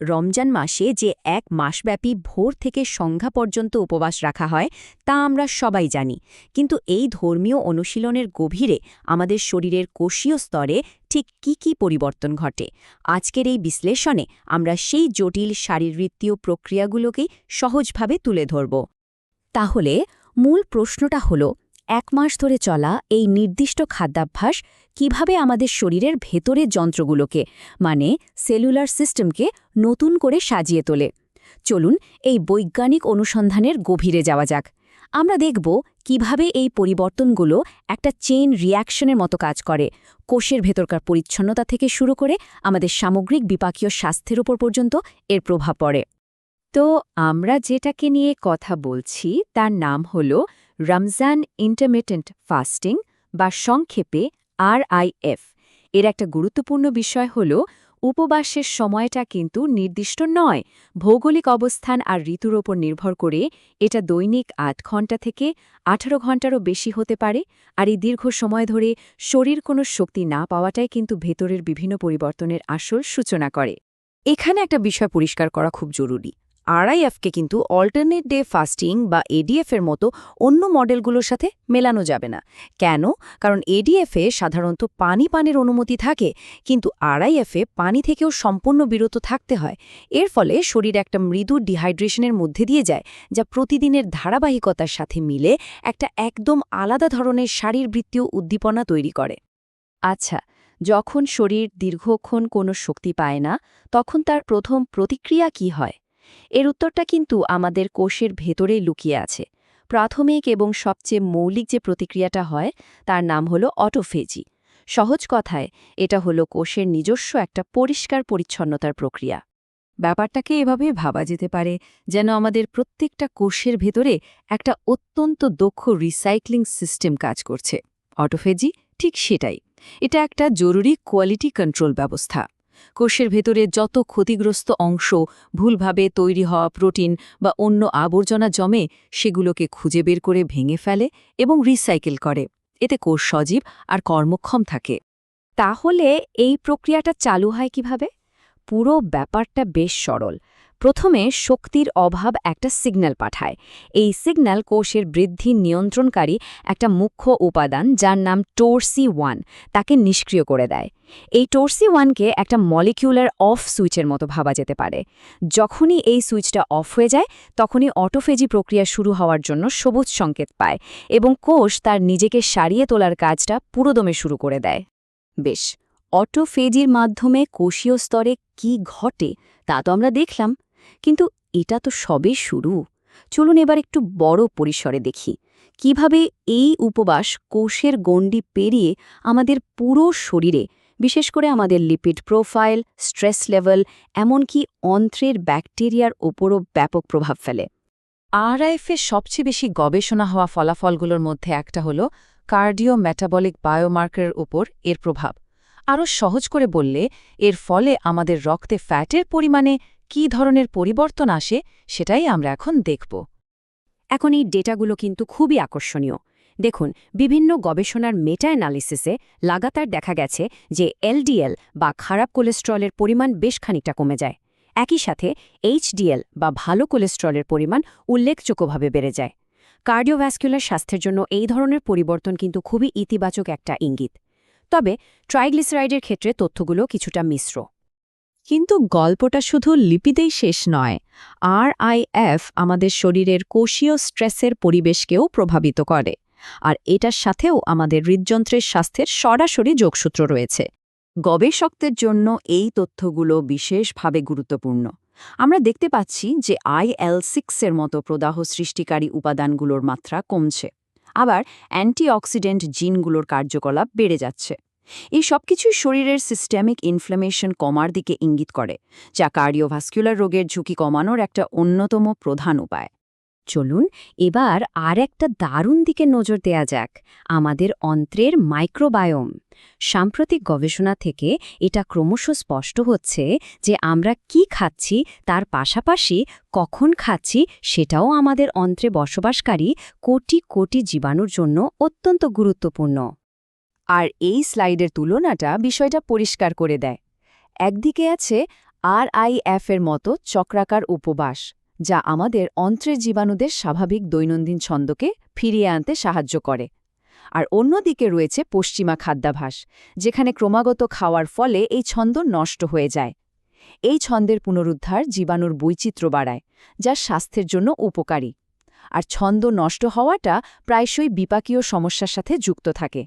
রমজান মাসে যে এক মাসব্যাপী ভোর থেকে সন্ধ্যা পর্যন্ত উপবাস রাখা হয় তা আমরা সবাই জানি, কিন্তু এই ধর্মীয় অনুশীলনের গভীরে আমাদের শরীরের কোষীয় স্তরে ঠিক কি পরিবর্তন ঘটে। আজকের এই বিশ্লেষণে আমরা সেই জটিল শারীরবৃত্তীয় প্রক্রিয়াগুলোকেই সহজভাবে তুলে ধরব। তাহলে মূল প্রশ্নটা হল, এক মাস ধরে চলা এই নির্দিষ্ট খাদ্যাভ্যাস কিভাবে আমাদের শরীরের ভেতরের যন্ত্রগুলোকে মানে সেলুলার সিস্টেমকে নতুন করে সাজিয়ে তোলে। চলুন এই বৈজ্ঞানিক অনুসন্ধানের গভীরে যাওয়া যাক। আমরা দেখব কিভাবে এই পরিবর্তনগুলো একটা চেইন রিঅ্যাকশনের মতো কাজ করে, কোষের ভেতরকার পরিচ্ছন্নতা থেকে শুরু করে আমাদের সামগ্রিক বিপাকীয় স্বাস্থ্যের উপর পর্যন্ত এর প্রভাব পড়ে। তো আমরা যেটাকে নিয়ে কথা বলছি তার নাম হল রমজান ইন্টারমিটেন্ট ফাস্টিং বা সংক্ষেপে RIF। এর একটা গুরুত্বপূর্ণ বিষয় হল উপবাসের সময়টা কিন্তু নির্দিষ্ট নয়। ভৌগোলিক অবস্থান আর ঋতুর ওপর নির্ভর করে এটা দৈনিক ৮ ঘণ্টা থেকে ১৮ ঘণ্টারও বেশি হতে পারে। আর এই দীর্ঘ সময় ধরে শরীর কোনো শক্তি না পাওয়াটাই কিন্তু ভেতরের বিভিন্ন পরিবর্তনের আসল সূচনা করে। এখানে একটা বিষয় পরিষ্কার করা খুব জরুরি। RIF-কে কিন্তু অল্টারনেট ডে ফাস্টিং বা ADF-এর মতো অন্য মডেলগুলোর সাথে মেলানো যাবে না। কেন? কারণ ADF-এ সাধারণত পানির অনুমতি থাকে, কিন্তু RIF-এ পানি থেকেও সম্পূর্ণ বিরত থাকতে হয়। এর ফলে শরীর একটা মৃদু ডিহাইড্রেশনের মধ্যে দিয়ে যায়, যা প্রতিদিনের ধারাবাহিকতার সাথে মিলে একটা একদম আলাদা ধরনের শারীরবৃত্তীয় উদ্দীপনা তৈরি করে। আচ্ছা, যখন শরীর দীর্ঘক্ষণ কোনো শক্তি পায় না, তখন তার প্রথম প্রতিক্রিয়া কি হয়? এর উত্তরটা কিন্তু আমাদের কোষের ভেতরেই লুকিয়ে আছে। প্রাথমিক এবং সবচেয়ে মৌলিক যে প্রতিক্রিয়াটা হয় তার নাম হলো অটোফেজি। সহজ কথায় এটা হলো কোষের নিজস্ব একটা পরিষ্কার পরিচ্ছন্নতার প্রক্রিয়া। ব্যাপারটাকে এভাবে ভাবা যেতে পারে যেন আমাদের প্রত্যেকটা কোষের ভেতরে একটা অত্যন্ত দক্ষ রিসাইক্লিং সিস্টেম কাজ করছে। অটোফেজি ঠিক সেটাই। এটা একটা জরুরি কোয়ালিটি কন্ট্রোল ব্যবস্থা। কোষের ভেতরে যত ক্ষতিগ্রস্ত অংশ, ভুলভাবে তৈরি হওয়া প্রোটিন বা অন্য আবর্জনা জমে, সেগুলোকে খুঁজে বের করে ভেঙে ফেলে এবং রিসাইকেল করে। এতে কোষ সজীব আর কর্মক্ষম থাকে। তাহলে এই প্রক্রিয়াটা চালু হয় কিভাবে? পুরো ব্যাপারটা বেশ সরল। প্রথমে শক্তির অভাব একটা সিগন্যাল পাঠায়। এই কোষের বৃদ্ধি নিয়ন্ত্রণকারী একটা মুখ্য উপাদান, যার নাম TORC1, তাকে নিষ্ক্রিয় করে দেয়। এই TORC1-কে একটা মলিকিউলার অফ সুইচের মতো ভাবা যেতে পারে। যখনই এই সুইচটা অফ হয়ে যায়, তখনই অটোফেজি প্রক্রিয়া শুরু হওয়ার জন্য সবুজ সংকেত পায় এবং কোষ তার নিজেকে সারিয়ে তোলার কাজটা পুরোদমে শুরু করে দেয়। বেশ, অটোফেজির মাধ্যমে কোষীয় স্তরে কি ঘটে তা তো আমরা দেখলাম, কিন্তু এটা তো সবে শুরু। চলুন এবার একটু বড় পরিসরে দেখি কিভাবে এই উপবাস কোষের গণ্ডি পেরিয়ে আমাদের পুরো শরীরে, বিশেষ করে আমাদের লিপিড প্রোফাইল, স্ট্রেস লেভেল, এমনকি অন্ত্রের ব্যাকটেরিয়ার ওপরও ব্যাপক প্রভাব ফেলে। RIF-এর সবচেয়ে বেশি গবেষণা হওয়া ফলাফলগুলোর মধ্যে একটা হল কার্ডিও মেটাবলিক বায়োমার্কারের উপর এর প্রভাব। আরও সহজ করে বললে, এর ফলে আমাদের রক্তে ফ্যাটের পরিমাণে কী ধরনের পরিবর্তন আসে সেটাই আমরা এখন দেখব। এখন এই ডেটাগুলো কিন্তু খুবই আকর্ষণীয়। দেখুন, বিভিন্ন গবেষণার মেটা অ্যানালিসিসে লাগাতার দেখা গেছে যে LDL বা খারাপ কোলেস্টেরলের পরিমাণ বেশ খানিকটা কমে যায়। একই সাথে HDL বা ভালো কোলেস্টেরলের পরিমাণ উল্লেখযোগ্যভাবে বেড়ে যায়। কার্ডিওভ্যাস্কুলার স্বাস্থ্যের জন্য এই ধরনের পরিবর্তন কিন্তু খুবই ইতিবাচক একটা ইঙ্গিত। তবে ট্রাইগ্লিসারাইডের ক্ষেত্রে তথ্যগুলো কিছুটা মিশ্র। কিন্তু গল্পটা শুধু লিপিদেই শেষ নয়। RIF আমাদের শরীরের কোষীয় স্ট্রেসের পরিবেশকেও প্রভাবিত করে, আর এটার সাথেও আমাদের হৃদযন্ত্রের স্বাস্থ্যের সরাসরি যোগসূত্র রয়েছে। গবেষকদের জন্য এই তথ্যগুলো বিশেষভাবে গুরুত্বপূর্ণ। আমরা দেখতে পাচ্ছি যে IL-6-এর মতো প্রদাহ সৃষ্টিকারী উপাদানগুলোর মাত্রা কমছে, আবার অ্যান্টিঅক্সিডেন্ট জিনগুলোর কার্যকলাপ বেড়ে যাচ্ছে। এই সবকিছুই শরীরের সিস্টেমিক ইনফ্লামেশন কমার দিকে ইঙ্গিত করে, যা কার্ডিওভাস্কুলার রোগের ঝুঁকি কমানোর একটা অন্যতম প্রধান উপায়। চলুন এবার আর একটা দারুণ দিকে নজর দেয়া যাক, আমাদের অন্ত্রের মাইক্রোবায়োম। সাম্প্রতিক গবেষণা থেকে এটা ক্রমশ স্পষ্ট হচ্ছে যে আমরা কি খাচ্ছি তার পাশাপাশি কখন খাচ্ছি সেটাও আমাদের অন্ত্রে বসবাসকারী কোটি কোটি জীবাণুর জন্য অত্যন্ত গুরুত্বপূর্ণ। আর এই স্লাইডের তুলনাটা বিষয়টা পরিষ্কার করে দেয়। একদিকে আছে RIF এর মতো চক্রাকার উপবাস, যা আমাদের অন্ত্রের জীবাণুদের স্বাভাবিক দৈনন্দিন ছন্দকে ফিরিয়ে আনতে সাহায্য করে। আর অন্যদিকে রয়েছে পশ্চিমা খাদ্যাভ্যাস, যেখানে ক্রমাগত খাওয়ার ফলে এই ছন্দ নষ্ট হয়ে যায়। এই ছন্দের পুনরুদ্ধার জীবাণুর বৈচিত্র্য বাড়ায়, যা স্বাস্থ্যের জন্য উপকারী। আর ছন্দ নষ্ট হওয়াটা প্রায়শই বিপাকীয় সমস্যার সাথে যুক্ত থাকে।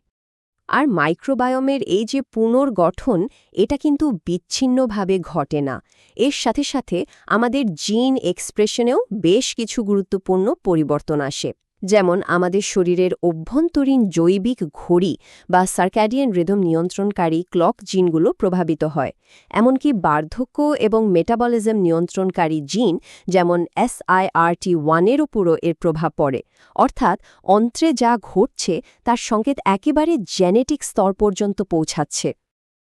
আর মাইক্রোবায়োমের এই যে পুনর্গঠন, এটা কিন্তু বিচ্ছিন্নভাবে ঘটে না। এর সাথে সাথে আমাদের জিন এক্সপ্রেশনেও বেশ কিছু গুরুত্বপূর্ণ পরিবর্তন আসে। যেমন আমাদের শরীরের অভ্যন্তরীণ জৈবিক ঘড়ি বা সার্ক্যাডিয়ান রিদম নিয়ন্ত্রণকারী ক্লক জিনগুলো প্রভাবিত হয়। এমনকি বার্ধক্য এবং মেটাবলিজম নিয়ন্ত্রণকারী জিন যেমন SIRT1 এর উপরও এর প্রভাব পড়ে। অর্থাৎ অন্ত্রে যা ঘটছে তার সংকেত একেবারে জেনেটিক স্তর পর্যন্ত পৌঁছাচ্ছে।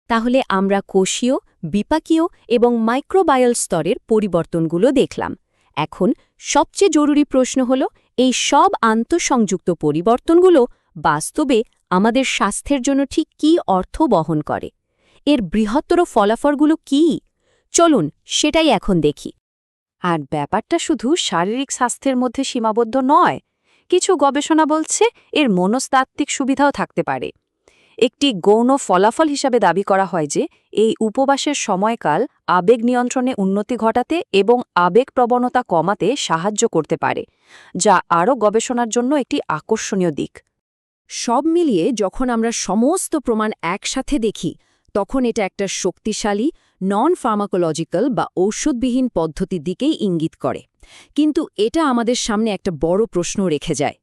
তাহলে আমরা কোষীয়, বিপাকীয় এবং মাইক্রোবায়াল স্তরের পরিবর্তনগুলো দেখলাম। এখন সবচেয়ে জরুরি প্রশ্ন হল, এই সব আন্তঃসংযুক্ত পরিবর্তনগুলো বাস্তবে আমাদের স্বাস্থ্যের জন্য ঠিক কী অর্থ বহন করে? এর বৃহত্তর ফলাফলগুলো কী? চলুন সেটাই এখন দেখি। আর ব্যাপারটা শুধু শারীরিক স্বাস্থ্যের মধ্যে সীমাবদ্ধ নয়। কিছু গবেষণা বলছে এর মনস্তাত্ত্বিক সুবিধাও থাকতে পারে। একটি গৌণ ফলাফল হিসাবে দাবি করা হয় যে এই উপবাসের সময়কাল আবেগ নিয়ন্ত্রণে উন্নতি ঘটাতে এবং আবেগ প্রবণতা কমাতে সাহায্য করতে পারে, যা আরও গবেষণার জন্য একটি আকর্ষণীয় দিক। সব মিলিয়ে যখন আমরা সমস্ত প্রমাণ একসাথে দেখি, তখন এটা একটা শক্তিশালী নন ফার্মাকোলজিক্যাল বা ঔষধবিহীন পদ্ধতির দিকেই ইঙ্গিত করে। কিন্তু এটা আমাদের সামনে একটা বড় প্রশ্ন রেখে যায়।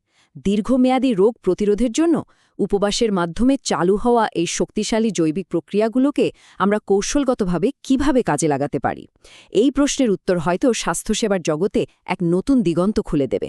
দীর্ঘমেয়াদী রোগ প্রতিরোধের জন্য উপবাসের মাধ্যমে চালু হওয়া এই শক্তিশালী জৈবিক প্রক্রিয়াগুলোকে আমরা কৌশলগতভাবে কিভাবে কাজে লাগাতে পারি? এই প্রশ্নের উত্তর হয়তো স্বাস্থ্যসেবার জগতে এক নতুন দিগন্ত খুলে দেবে।